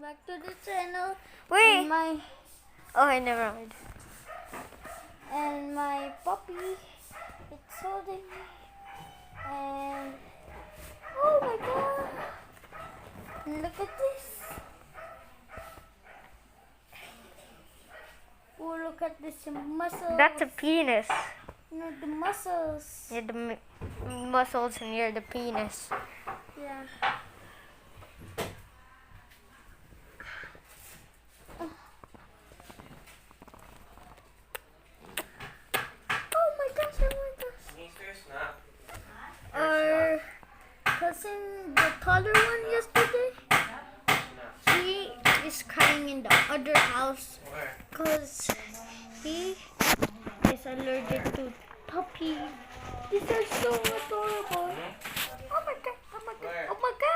back to the channel. Wait. And my Okay, never mind. puppy, it's holding me. And oh my god! Look at this. Oh, look at this muscles. That's a penis. No, the muscles. Yeah, the muscles near the penis. Yeah. Oh my gosh, oh my gosh. Our cousin, the taller one yesterday, he is crying in the other house because he is allergic to puppies. These are so adorable. Oh my god, oh my god, oh my god.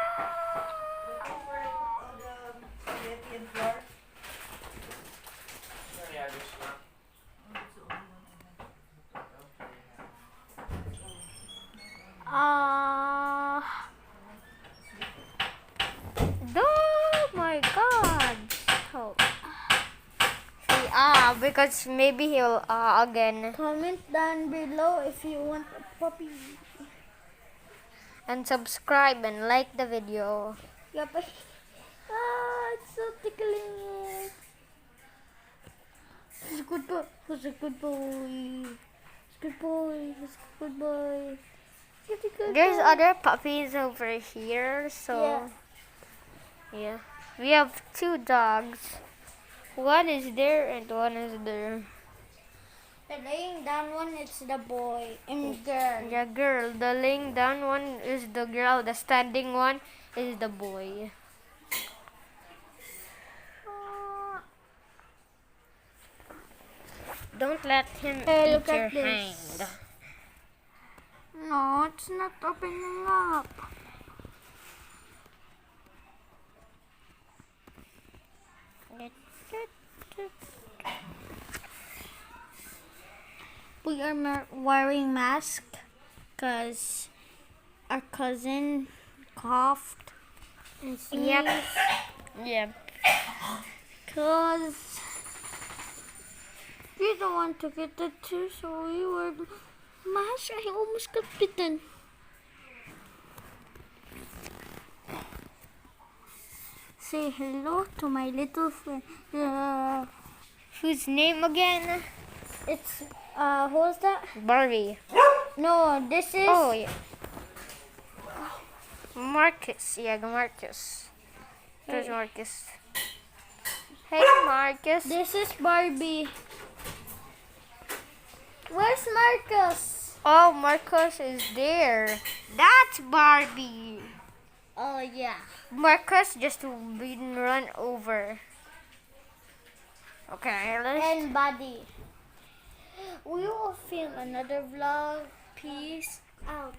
Oh my god. Oh. See, because maybe he'll again. Comment down below if you want a puppy. And subscribe and like the video. Yep. It's so tickling. He's a good boy. He's a good boy. He's a good boy. He's a good boy. He's a good There's boy. other puppies over here, so yeah. We have 2 dogs. One is there and one is there. The laying down one is the boy and girl. Yeah, girl. The laying down one is the girl. The standing one is the boy. Don't let him Hey, eat look your at this. hand. No, it's not opening up. We are wearing masks because our cousin coughed and sneezed. Yep. Yep. Because we don't want to get it too, so we were masks. I almost got bitten. Say hello to my little friend. Whose name again? It's who's that? Barbie. No, this is Oh, yeah. Marcus. Yeah, Marcus. There's Hey. Marcus. Hey, Marcus. This is Barbie. Where's Marcus? Oh, Marcus is there. That's Barbie. Oh yeah. Marcus just been run over. Okay, let's... And Buddy. We will film another vlog. Peace out.